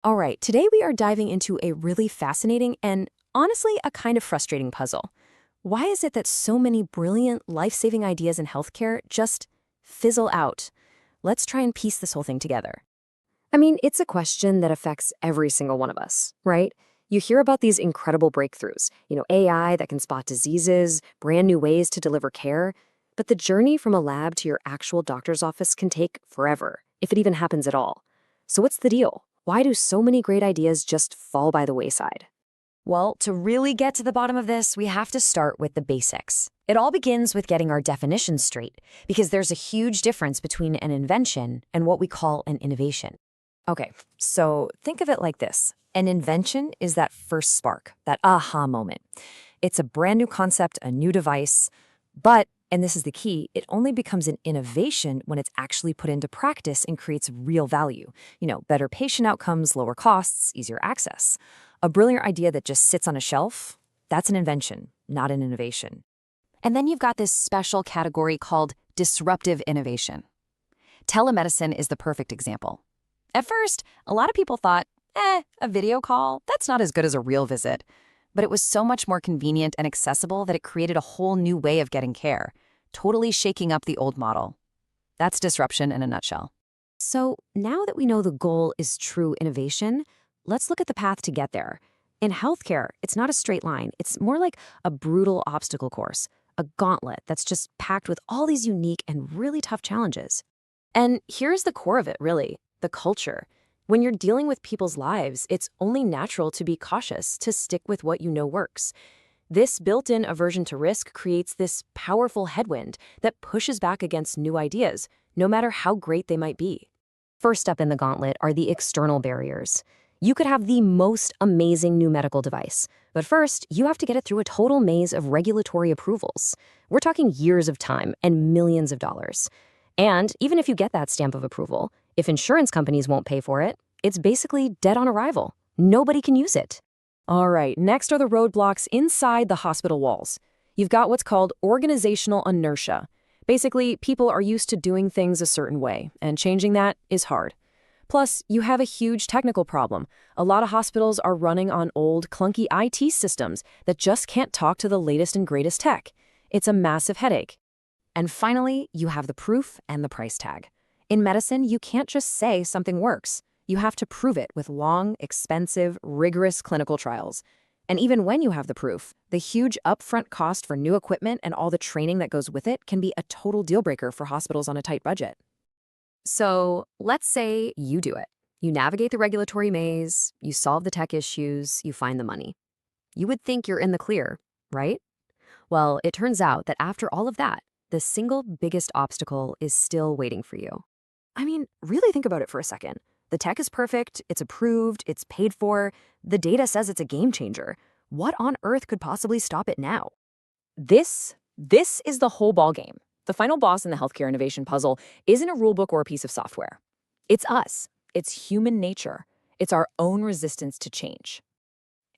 All right, today we are diving into a really fascinating and honestly a kind of frustrating puzzle. Why is it that so many brilliant, life-saving ideas in healthcare just fizzle out? Let's try and piece this whole thing together. I mean, it's a question that affects every single one of us, right? You hear about these incredible breakthroughs, AI that can spot diseases, brand new ways to deliver care, but the journey from a lab to your actual doctor's office can take forever, if it even happens at all. So what's the deal? Why do so many great ideas just fall by the wayside? Well, to really get to the bottom of this, we have to start with the basics. It all begins with getting our definitions straight, because there's a huge difference between an invention and what we call an innovation. Okay, so think of it like this. An invention is that first spark, that aha moment. It's a brand new concept, a new device, but, and this is the key, it only becomes an innovation when it's actually put into practice and creates real value. Better patient outcomes, lower costs, easier access. A brilliant idea that just sits on a shelf, that's an invention, not an innovation. And then you've got this special category called disruptive innovation. Telemedicine is the perfect example. At first, a lot of people thought, a video call, that's not as good as a real visit. But it was so much more convenient and accessible that it created a whole new way of getting care, totally shaking up the old model. That's disruption in a nutshell. So now that we know the goal is true innovation, let's look at the path to get there. In healthcare, it's not a straight line. It's more like a brutal obstacle course, a gauntlet that's just packed with all these unique and really tough challenges. And here's the core of it, really, the culture. When you're dealing with people's lives, it's only natural to be cautious, to stick with what you know works. This built-in aversion to risk creates this powerful headwind that pushes back against new ideas, no matter how great they might be. First up in the gauntlet are the external barriers. You could have the most amazing new medical device, but first, you have to get it through a total maze of regulatory approvals. We're talking years of time and millions of dollars. And even if you get that stamp of approval, if insurance companies won't pay for it, it's basically dead on arrival. Nobody can use it. All right, next are the roadblocks inside the hospital walls. You've got what's called organizational inertia. Basically, people are used to doing things a certain way, and changing that is hard. Plus, you have a huge technical problem. A lot of hospitals are running on old, clunky IT systems that just can't talk to the latest and greatest tech. It's a massive headache. And finally, you have the proof and the price tag. In medicine, you can't just say something works. You have to prove it with long, expensive, rigorous clinical trials. And even when you have the proof, the huge upfront cost for new equipment and all the training that goes with it can be a total deal breaker for hospitals on a tight budget. So let's say you do it. You navigate the regulatory maze, you solve the tech issues, you find the money. You would think you're in the clear, right? Well, it turns out that after all of that, the single biggest obstacle is still waiting for you. I mean, really think about it for a second. The tech is perfect, it's approved, it's paid for, the data says it's a game changer. What on earth could possibly stop it now? This is the whole ballgame. The final boss in the healthcare innovation puzzle isn't a rulebook or a piece of software. It's us. It's human nature. It's our own resistance to change.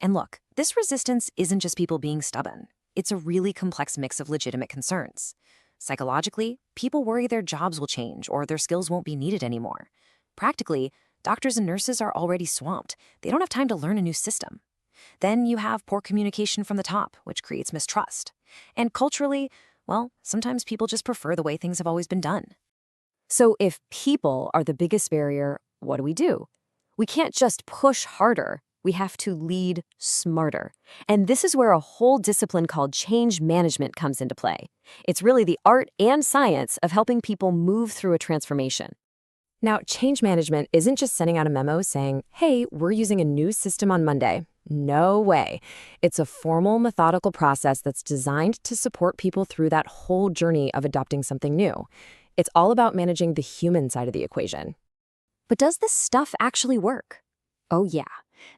And look, this resistance isn't just people being stubborn. It's a really complex mix of legitimate concerns. Psychologically, people worry their jobs will change or their skills won't be needed anymore. Practically, doctors and nurses are already swamped. They don't have time to learn a new system. Then you have poor communication from the top, which creates mistrust. And culturally, well, sometimes people just prefer the way things have always been done. So if people are the biggest barrier, what do? We can't just push harder. We have to lead smarter. And this is where a whole discipline called change management comes into play. It's really the art and science of helping people move through a transformation. Now, change management isn't just sending out a memo saying, hey, we're using a new system on Monday. No way. It's a formal, methodical process that's designed to support people through that whole journey of adopting something new. It's all about managing the human side of the equation. But does this stuff actually work? Oh, yeah.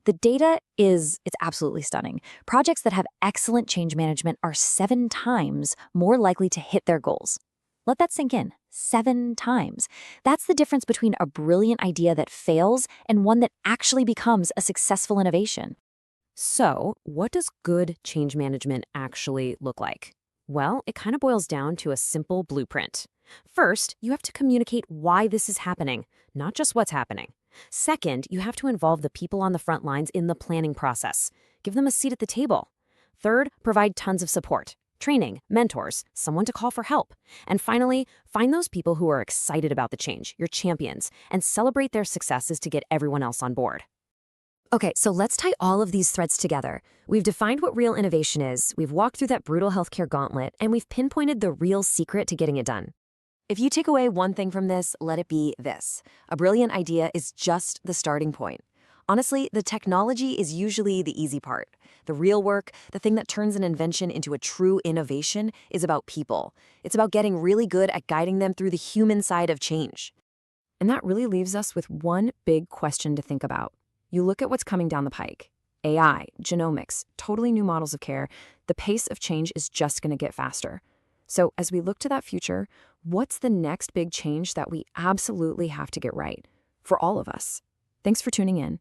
The data it's absolutely stunning. Projects that have excellent change management are 7 times more likely to hit their goals. Let that sink in. 7 times. That's the difference between a brilliant idea that fails and one that actually becomes a successful innovation. So, what does good change management actually look like? Well, it kind of boils down to a simple blueprint. First, you have to communicate why this is happening, not just what's happening. Second, you have to involve the people on the front lines in the planning process. Give them a seat at the table. Third, provide tons of support. Training, mentors, someone to call for help. And finally, find those people who are excited about the change, your champions, and celebrate their successes to get everyone else on board. Okay, so let's tie all of these threads together. We've defined what real innovation is, we've walked through that brutal healthcare gauntlet, and we've pinpointed the real secret to getting it done. If you take away one thing from this, let it be this. A brilliant idea is just the starting point. Honestly, the technology is usually the easy part. The real work, the thing that turns an invention into a true innovation, is about people. It's about getting really good at guiding them through the human side of change. And that really leaves us with one big question to think about. You look at what's coming down the pike. AI, genomics, totally new models of care. The pace of change is just going to get faster. So as we look to that future, what's the next big change that we absolutely have to get right? For all of us. Thanks for tuning in.